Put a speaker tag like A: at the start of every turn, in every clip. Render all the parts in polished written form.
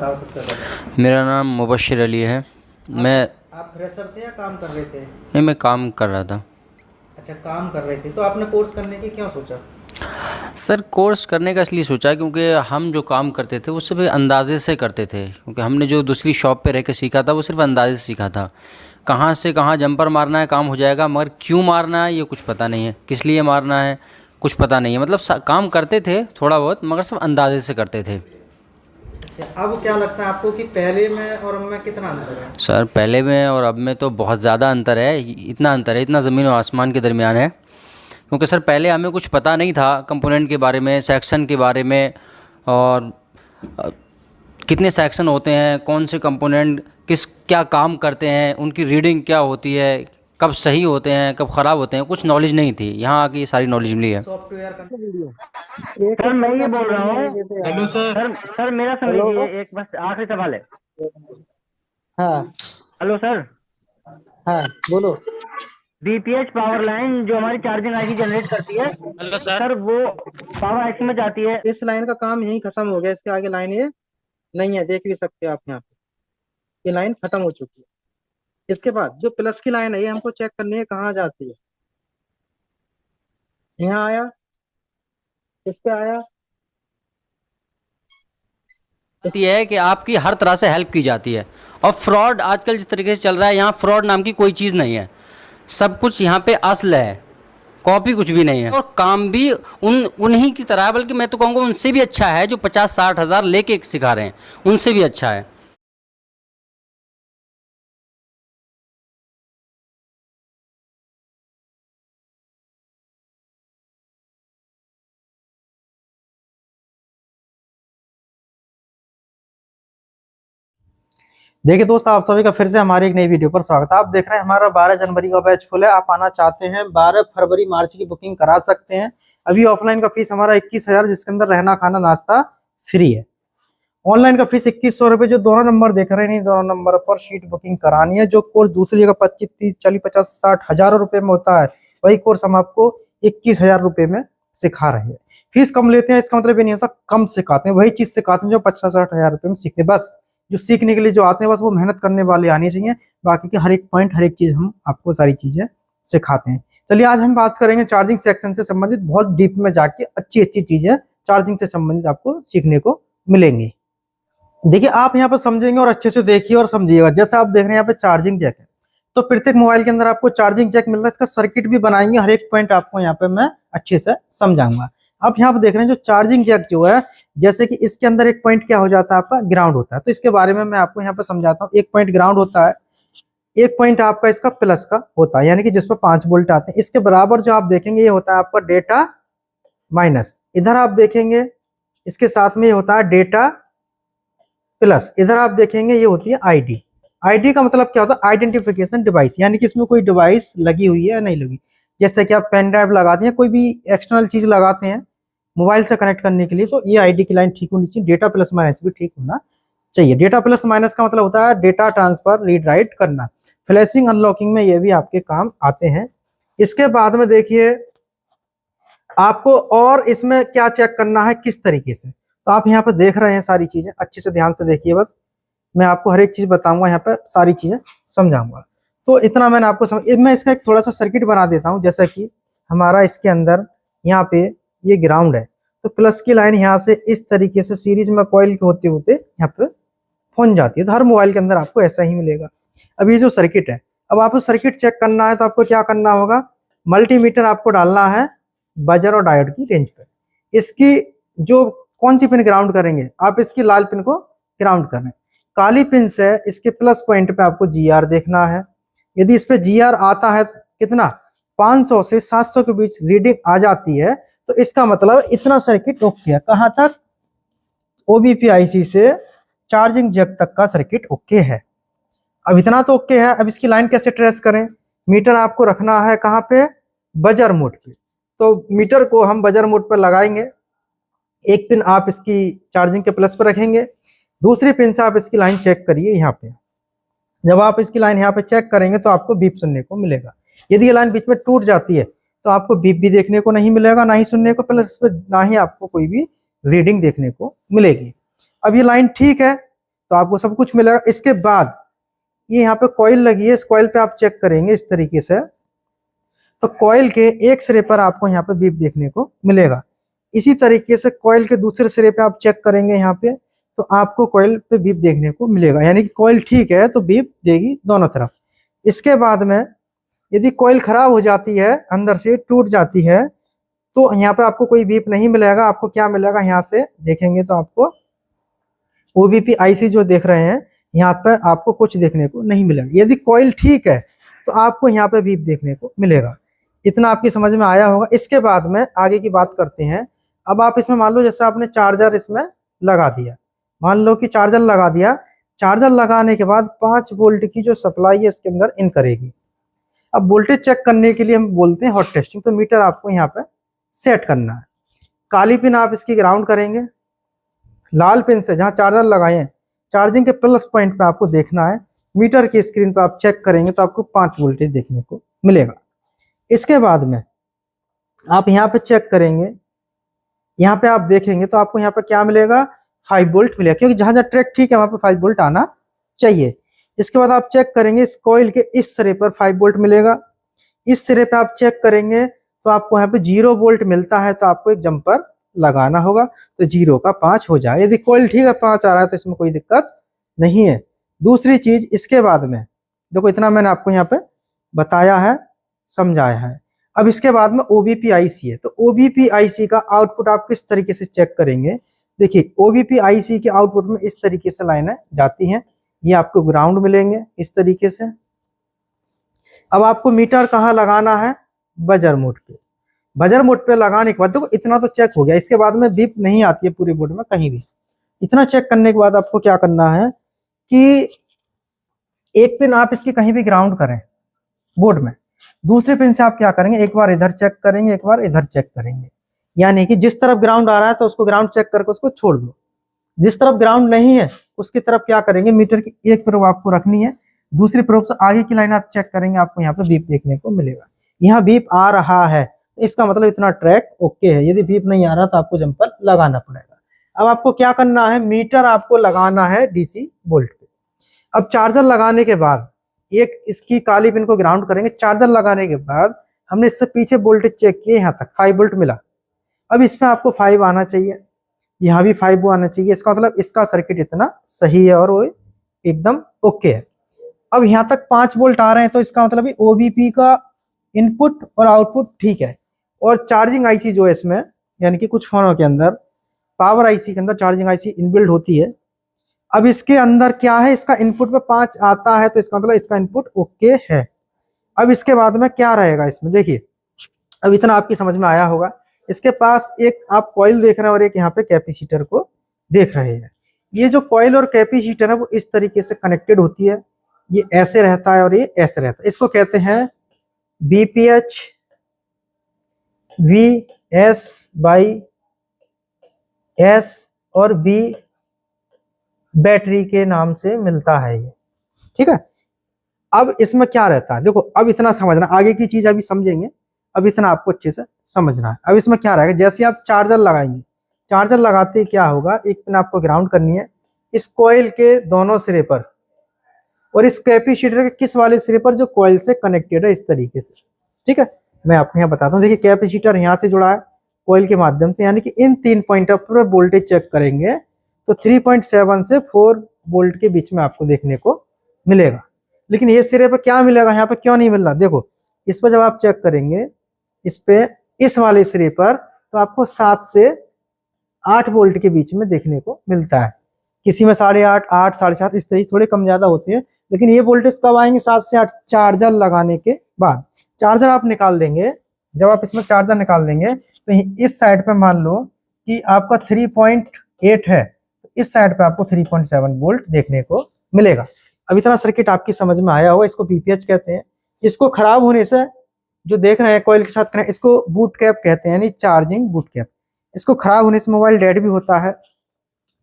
A: बताओ सबसे पहले।
B: मेरा नाम मुबश्शिर अली है।
A: आप
B: मैं
A: आप फ्रेशर थे या काम कर रहे थे?
B: नहीं, मैं काम कर रहा था।
A: अच्छा, काम कर रहे थे तो आपने कोर्स करने की क्यों सोचा?
B: सर, कोर्स करने का इसलिए सोचा क्योंकि हम जो काम करते थे वो सिर्फ अंदाजे से करते थे, क्योंकि हमने जो दूसरी शॉप पे रह के सीखा था वो सिर्फ अंदाजे से सीखा था। कहाँ से कहाँ जंपर मारना है काम हो जाएगा, मगर क्यों मारना है ये कुछ पता नहीं है, किस लिए मारना है कुछ पता नहीं है। मतलब काम करते थे थोड़ा बहुत, मगर सब अंदाजे से करते थे।
A: अच्छा, अब क्या लगता है आपको कि पहले में और अब में कितना अंतर है?
B: सर, पहले में और अब में तो बहुत ज़्यादा अंतर है। इतना अंतर है, इतना ज़मीन और आसमान के दरमियान है। क्योंकि सर पहले हमें कुछ पता नहीं था कंपोनेंट के बारे में, सेक्शन के बारे में, और अ, कितने सेक्शन होते हैं, कौन से कंपोनेंट किस क्या काम करते हैं, उनकी रीडिंग क्या होती है, कब सही होते हैं कब ख़राब होते हैं, कुछ नॉलेज नहीं थी। यहाँ आके ये सारी नॉलेज मिली है।
A: सॉफ्टवेयर का वीडियो।
C: सर मैं ये बोल रहा हूँ।
A: Hello sir.
C: सर मेरा सुन
A: हेलो।
C: लीजिए, एक बस आखिरी सवाल है।
A: हाँ।
C: Hello sir.
A: हाँ, बोलो।
C: बीपीएच पावर लाइन जो हमारी चार्जिंग आईसी जनरेट करती है,
B: हेलो सर।
C: सर वो पावर आईसी में जाती है।
A: इस लाइन का काम यहीं खत्म हो गया, इसके आगे लाइन ये नहीं है, देख भी सकते हैं आप यहाँ पे। ये लाइन खत्म हो चुकी है। इसके बाद जो प्लस की लाइन है ये हमको चेक करनी है कहाँ जाती है। यहाँ आया, इस पे आया।
B: आती है कि आपकी हर तरह से हेल्प की जाती है। और फ्रॉड आजकल जिस तरीके से चल रहा है, यहाँ फ्रॉड नाम की कोई चीज़ नहीं है। सब कुछ यहाँ पे असल है, कॉपी कुछ भी नहीं है। और काम भी उन्हीं की तरह है, बल्कि मैं तो कहूँगा उनसे भी अच्छा है जो 50-60 हज़ार लेके सिखा रहे हैं, उनसे भी अच्छा है।
A: देखिए दोस्त, आप सभी का फिर से हमारी एक नई वीडियो पर स्वागत है। आप देख रहे हैं हमारा 12 जनवरी का बैच फुल है। आप आना चाहते हैं 12 फरवरी मार्च की बुकिंग करा सकते हैं। अभी ऑफलाइन का फीस हमारा 21,000, जिसके अंदर रहना खाना नाश्ता फ्री है। ऑनलाइन का फीस 2100 रुपये। जो दोनों नंबर देख रहे हैं, नहीं दोनों नंबर पर शीट बुकिंग करानी है। जो कोर्स दूसरी जगह 25, 30, 40, 50, 60 हज़ारों रुपये में होता है, वही कोर्स हम आपको 21,000 रुपये में सिखा रहे हैं। फीस कम लेते हैं इसका मतलब ये नहीं होता कम सिखाते हैं, वही चीज सिखाते हैं जो 50-60 हज़ार रुपये में सीखते हैं। बस जो सीखने के लिए जो आते हैं, बस वो मेहनत करने वाले आनी चाहिए। बाकी के हर एक पॉइंट, हर एक चीज हम आपको सारी चीजें सिखाते हैं। चलिए आज हम बात करेंगे चार्जिंग सेक्शन से संबंधित, बहुत डीप में जाके अच्छी अच्छी चीजें चार्जिंग से संबंधित आपको सीखने को मिलेंगी। देखिए, आप यहाँ पर समझेंगे और अच्छे से देखिए और समझिएगा। जैसे आप देख रहे हैं यहाँ पे चार्जिंग जैक है, तो प्रत्येक मोबाइल के अंदर आपको चार्जिंग जैक मिलता है। इसका सर्किट भी बनाएंगे, हर एक पॉइंट आपको यहाँ पे मैं अच्छे से समझाऊंगा। आप यहाँ पे देख रहे हैं जो चार्जिंग जैक जो है, जैसे कि इसके अंदर एक पॉइंट क्या हो जाता है आपका, ग्राउंड होता है। तो इसके बारे में मैं आपको यहाँ पे समझाता हूँ। एक पॉइंट ग्राउंड होता है, एक पॉइंट आपका इसका प्लस का होता है, यानी कि जिस पर 5 वोल्ट आते हैं। इसके बराबर जो आप देखेंगे ये होता है आपका डेटा माइनस। इधर आप देखेंगे इसके साथ में ये होता है डेटा प्लस। इधर आप देखेंगे ये होती है आईडी। आईडी का मतलब क्या होता है, आइडेंटिफिकेशन डिवाइस, यानी कि इसमें कोई डिवाइस लगी हुई है या नहीं लगी। जैसे कि आप पेन ड्राइव लगाते हैं, कोई भी एक्सटर्नल चीज लगाते हैं मोबाइल से कनेक्ट करने के लिए, तो ये आईडी की लाइन ठीक होनी चाहिए। डेटा प्लस माइनस भी ठीक होना चाहिए। डेटा प्लस माइनस का मतलब होता है डेटा ट्रांसफर, रीड राइट करना। फ्लैशिंग अनलॉकिंग में ये भी आपके काम आते हैं। इसके बाद में देखिए आपको और इसमें क्या चेक करना है, किस तरीके से। तो आप यहाँ पे देख रहे हैं सारी चीजें, अच्छे से ध्यान से देखिए। बस मैं आपको हर एक चीज बताऊंगा, यहाँ पे सारी चीजें समझाऊंगा। तो इतना मैंने आपको मैं इसका एक थोड़ा सा सर्किट बना देता हूँ। जैसा कि हमारा इसके अंदर यहाँ पे ये ग्राउंड है, तो प्लस की लाइन यहाँ से इस तरीके से सीरीज में कॉइल के होते होते यहाँ पे पहुंच जाती है। तो हर मोबाइल के अंदर आपको ऐसा ही मिलेगा। अब ये जो सर्किट है, अब आपको सर्किट चेक करना है तो आपको क्या करना होगा, मल्टीमीटर आपको डालना है बजर और डायोड की रेंज पे। इसकी जो कौन सी पिन ग्राउंड करेंगे, आप इसकी लाल पिन को ग्राउंड कर रहे हैं। काली पिन से इसके प्लस पॉइंट पे आपको जीआर देखना है। यदि इस पे जीआर आता है कितना, 500 से 700 के बीच रीडिंग आ जाती है, तो इसका मतलब इतना सर्किट ओके है। कहां तक, ओबीपी आईसी से चार्जिंग जैक तक का सर्किट ओके है। अब इतना तो ओके है। अब इसकी लाइन कैसे ट्रेस करें, मीटर आपको रखना है कहाँ पे, बजर मोड पे। तो मीटर को हम बजर मोड पर लगाएंगे। एक पिन आप इसकी चार्जिंग के प्लस पर रखेंगे, दूसरी पिन से आप इसकी लाइन चेक करिए यहाँ पे। जब आप इसकी लाइन यहाँ पे चेक करेंगे तो आपको बीप सुनने को मिलेगा। यदि ये लाइन बीच में टूट जाती है तो आपको बीप भी देखने को नहीं मिलेगा, ना ही सुनने को, प्लस इस पे ना ही आपको कोई भी रीडिंग देखने को मिलेगी। अब ये लाइन ठीक है, तो आपको सब कुछ मिलेगा। इसके बाद ये यहाँ पे कॉइल लगी है, इस कॉइल पे आप चेक करेंगे इस तरीके से, तो कॉइल के एक सिरे पर आपको यहाँ पे बीप देखने को मिलेगा। इसी तरीके से कॉइल के दूसरे सिरे पे आप चेक करेंगे यहाँ पे, तो आपको कॉइल पे बीप देखने को मिलेगा, यानी कि कॉइल ठीक है तो बीप देगी दोनों तरफ। इसके बाद में यदि कॉइल खराब हो जाती है, अंदर से टूट जाती है, तो यहाँ पे आपको कोई बीप नहीं मिलेगा। आपको क्या मिलेगा, यहाँ से देखेंगे तो आपको OBP IC जो देख रहे हैं यहाँ पर आपको कुछ देखने को नहीं मिलेगा। यदि कॉइल ठीक है तो आपको यहाँ पे बीप देखने को मिलेगा। इतना आपकी समझ में आया होगा। इसके बाद में आगे की बात करते हैं। अब आप इसमें मान लो जैसे आपने चार्जर इसमें लगा दिया, मान लो कि चार्जर लगा दिया, चार्जर लगाने के बाद 5 वोल्ट की जो सप्लाई है इसके अंदर इन करेगी। अब वोल्टेज चेक करने के लिए हम बोलते हैं हॉट टेस्टिंग, तो मीटर आपको यहाँ पे सेट करना है। काली पिन आप इसकी ग्राउंड करेंगे, लाल पिन से जहाँ चार्जर लगाए हैं चार्जिंग के प्लस पॉइंट पे आपको देखना है। मीटर की स्क्रीन पे आप चेक करेंगे तो आपको 5 वोल्टेज देखने को मिलेगा। इसके बाद में आप यहाँ पे चेक करेंगे, यहाँ पे आप देखेंगे तो आपको यहाँ पे क्या मिलेगा, 5 वोल्ट मिलेगा, क्योंकि जहां जहां ट्रैक ठीक है वहां पे 5 वोल्ट आना चाहिए। इसके बाद आप चेक करेंगे इस कॉइल के इस सिरे पर 5 वोल्ट मिलेगा। इस सिरे पे आप चेक करेंगे तो आपको यहाँ पे 0 वोल्ट मिलता है, तो आपको एक जंपर लगाना होगा, तो 0 का 5 हो जाए। यदि कॉइल ठीक है 5 आ रहा है तो इसमें कोई दिक्कत नहीं है। दूसरी चीज इसके बाद में देखो, इतना मैंने आपको यहाँ पे बताया है, समझाया है। अब इसके बाद में OBP IC है, तो OBP IC का आउटपुट आप किस तरीके से चेक करेंगे। देखिए OBP IC के आउटपुट में इस तरीके से लाइनें जाती हैं, ये आपको ग्राउंड मिलेंगे इस तरीके से। अब आपको मीटर कहाँ लगाना है, बजर मोड पे। बजर मोड पे लगाने के बाद देखो इतना तो चेक हो गया। इसके बाद में बीप नहीं आती है पूरे बोर्ड में कहीं भी। इतना चेक करने के बाद आपको क्या करना है कि एक पिन आप इसकी कहीं भी ग्राउंड करें बोर्ड में, दूसरे पिन से आप क्या करेंगे, एक बार इधर चेक करेंगे, एक बार इधर चेक करेंगे। यानी कि जिस तरफ ग्राउंड आ रहा है तो उसको ग्राउंड चेक करके उसको छोड़ दो, जिस तरफ ग्राउंड नहीं है उसकी तरफ क्या करेंगे, मीटर की एक प्रोब आपको रखनी है, दूसरी प्रोब से आगे की लाइन आप चेक करेंगे, आपको यहाँ पे बीप देखने को मिलेगा। यहाँ बीप आ रहा है इसका मतलब इतना ट्रैक ओके है। यदि बीप नहीं आ रहा तो आपको जंपर लगाना पड़ेगा। अब आपको क्या करना है, मीटर आपको लगाना है DC वोल्ट पे। अब चार्जर लगाने के बाद एक इसकी काली पिन को ग्राउंड करेंगे। चार्जर लगाने के बाद हमने इससे पीछे वोल्टेज चेक किए, यहाँ तक 5 वोल्ट मिला। अब इसमें आपको 5 आना चाहिए, यहाँ भी 5 आना चाहिए। इसका मतलब इसका सर्किट इतना सही है और वो एकदम ओके है। अब यहाँ तक 5 वोल्ट आ रहे हैं तो इसका मतलब OBP का इनपुट और आउटपुट ठीक है। और चार्जिंग IC जो है इसमें, यानी कि कुछ फोनों के अंदर पावर IC के अंदर चार्जिंग IC इनबिल्ड होती है। अब इसके अंदर क्या है, इसका इनपुट पे 5 आता है तो इसका मतलब इसका इनपुट ओके है। अब इसके बाद में क्या रहेगा इसमें, देखिए अब इतना आपकी समझ में आया होगा। इसके पास एक आप कॉइल देख रहे हैं और एक यहाँ पे कैपेसिटर को देख रहे हैं। ये जो कॉइल और कैपेसिटर है वो इस तरीके से कनेक्टेड होती है, ये ऐसे रहता है और ये ऐसे रहता है। इसको कहते हैं BPH VS/S और B बैटरी के नाम से मिलता है ये, ठीक है। अब इसमें क्या रहता है, देखो अब इतना समझना, आगे की चीज अभी समझेंगे, अब इतना आपको अच्छे से समझना है। अब इसमें क्या रहेगा, जैसे आप चार्जर लगाएंगे, चार्जर लगाते ही क्या होगा, एक पिन आपको ग्राउंड करनी है इस कॉइल के दोनों सिरे पर और इस कैपेसिटर के किस वाले सिरे पर जो कॉइल से कनेक्टेड है, इस तरीके से, ठीक है। मैं आपको यहाँ बताता हूँ। देखिए कैपेसिटर यहाँ से जुड़ा है कॉइल के माध्यम से, यानी कि इन 3 पॉइंटों पर वोल्टेज चेक करेंगे तो 3.7 से 4 वोल्ट के बीच में आपको देखने को मिलेगा। लेकिन ये सिरे पर क्या मिलेगा, यहाँ पे क्यों नहीं मिल रहा, देखो इस पर जब आप चेक करेंगे इस पे इस वाले सिरे पर तो आपको 7 से 8 वोल्ट के बीच में देखने को मिलता है। किसी में 8.5, 8, 7.5 इस तरीके थोड़े कम ज्यादा होते हैं। लेकिन ये वोल्टेज कब आएंगे, 7 से 8 चार्जर लगाने के बाद। चार्जर आप निकाल देंगे, जब आप इसमें चार्जर निकाल देंगे तो इस साइड पे मान लो कि आपका 3.8 है, तो इस साइड पे आपको 3.7 वोल्ट देखने को मिलेगा। अब इतना सर्किट आपकी समझ में आया होगा। इसको BPH कहते हैं। इसको खराब होने से जो देख रहे हैं कॉइल के साथ कनेक्ट, इसको बूट कैप कहते हैं, यानी चार्जिंग बूट कैप। इसको खराब होने से मोबाइल डेड भी होता है,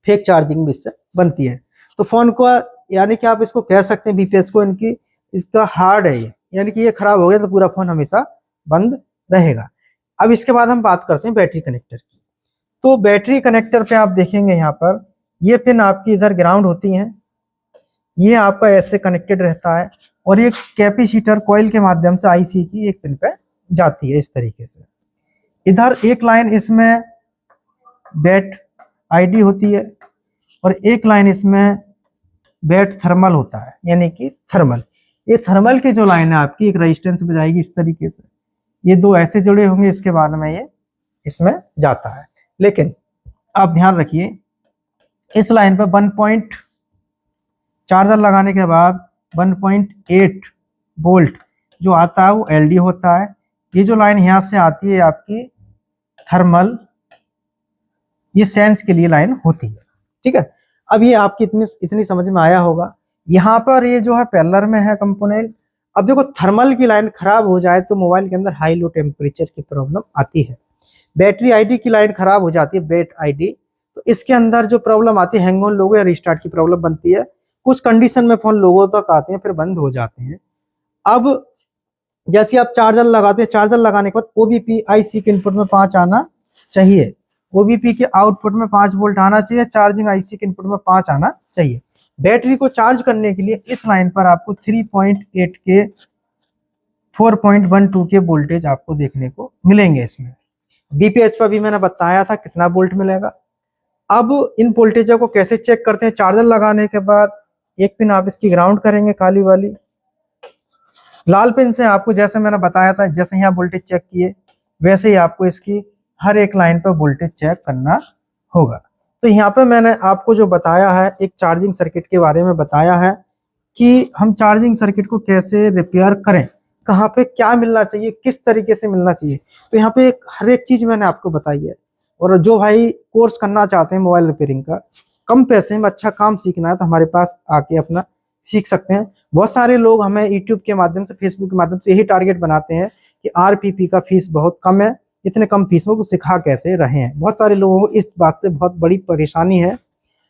A: फेक चार्जिंग भी इससे बनती है। तो फोन को यानी कि आप इसको कह सकते हैं BPH को, इनकी इसका हार्ड है ये, यानी कि ये खराब हो गया तो पूरा फोन हमेशा बंद रहेगा। अब इसके बाद हम बात करते हैं बैटरी कनेक्टर की। तो बैटरी कनेक्टर पे आप देखेंगे यहाँ पर ये पिन आपकी इधर ग्राउंड होती हैं ये आपका ऐसे कनेक्टेड रहता है और एक कैपेसिटर कॉइल के माध्यम से आईसी की एक पिन पे जाती है इस तरीके से। इधर एक लाइन इसमें बैट आईडी होती है और एक लाइन इसमें बैट थर्मल होता है, यानी कि थर्मल। ये थर्मल की जो लाइन है आपकी एक रेजिस्टेंस पे जाएगी इस तरीके से, ये दो ऐसे जुड़े होंगे, इसके बाद में ये इसमें जाता है। लेकिन आप ध्यान रखिए इस लाइन पर 1 चार्जर लगाने के बाद 1.8 वोल्ट जो आता है वो एलडी होता है। ये जो लाइन यहाँ से आती है आपकी थर्मल, ये सेंस के लिए लाइन होती है, ठीक है। अब ये आपकी इतनी समझ में आया होगा। यहाँ पर ये जो है पैरेलल में है कंपोनेंट। अब देखो थर्मल की लाइन खराब हो जाए तो मोबाइल के अंदर हाई लो टेम्परेचर की प्रॉब्लम आती है। बैटरी आईडी की लाइन खराब हो जाती है, बैट आईडी, तो इसके अंदर जो प्रॉब्लम आती है हैंग ऑन लोगो या रिस्टार्ट की प्रॉब्लम बनती है। कुछ कंडीशन में फोन लोगों तक आते हैं फिर बंद हो जाते हैं। अब जैसे आप चार्जर लगाते हैं, चार्जर लगाने के बाद ओबीपी आईसी के इनपुट में 5 आना चाहिए, ओबीपी के आउटपुट में 5 वोल्ट आना चाहिए, चार्जिंग आईसी के इनपुट में 5 आना चाहिए। बैटरी को चार्ज करने के लिए इस लाइन पर आपको 3.8 के 4.12 के वोल्टेज आपको देखने को मिलेंगे। इसमें बीपीएच पर भी मैंने बताया था कितना वोल्ट मिलेगा। अब इन वोल्टेजों को कैसे चेक करते हैं? चार्जर लगाने के बाद एक पिन आप इसकी ग्राउंड करेंगे, काली वाली, लाल पिन से आपको जैसे मैंने बताया था, जैसे यहाँ वोल्टेज चेक किए वैसे ही आपको इसकी हर एक लाइन पर वोल्टेज चेक करना होगा। तो यहाँ पे मैंने आपको जो बताया है एक चार्जिंग सर्किट के बारे में बताया है कि हम चार्जिंग सर्किट को कैसे रिपेयर करें, कहाँ पे क्या मिलना चाहिए, किस तरीके से मिलना चाहिए। तो यहाँ पे हर एक चीज मैंने आपको बताई है। और जो भाई कोर्स करना चाहते हैं मोबाइल रिपेयरिंग का, कम पैसे में अच्छा काम सीखना है, तो हमारे पास आके अपना सीख सकते हैं। बहुत सारे लोग हमें यूट्यूब के माध्यम से, फेसबुक के माध्यम से यही टारगेट बनाते हैं कि आरपीपी का फीस बहुत कम है, इतने कम फीस में वो सिखा कैसे रहे हैं। बहुत सारे लोगों को इस बात से बहुत बड़ी परेशानी है।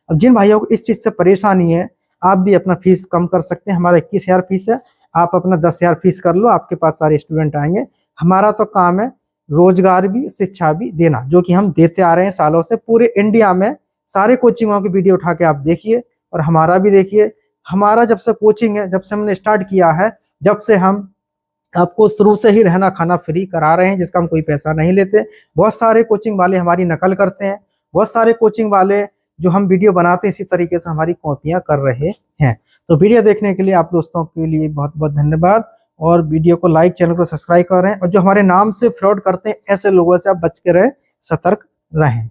A: अब जिन भाइयों को इस चीज से परेशानी है, आप भी अपना फीस कम कर सकते हैं। हमारा 21,000 फीस है, आप अपना 10,000 फीस कर लो, आपके पास सारे स्टूडेंट आएंगे। हमारा तो काम है रोजगार भी शिक्षा भी देना, जो कि हम देते आ रहे हैं सालों से। पूरे इंडिया में सारे कोचिंगों की वीडियो उठा के आप देखिए और हमारा भी देखिए। हमारा जब से कोचिंग है, जब से हमने स्टार्ट किया है, जब से हम आपको शुरू से ही रहना खाना फ्री करा रहे हैं, जिसका हम कोई पैसा नहीं लेते। बहुत सारे कोचिंग वाले हमारी नकल करते हैं, बहुत सारे कोचिंग वाले जो हम वीडियो बनाते हैं इसी तरीके से हमारी कॉपियां कर रहे हैं। तो वीडियो देखने के लिए आप दोस्तों के लिए बहुत बहुत धन्यवाद। और वीडियो को लाइक, चैनल को सब्सक्राइब करें। और जो हमारे नाम से फ्रॉड करते हैं ऐसे लोगों से आप बच के रहें, सतर्क रहें।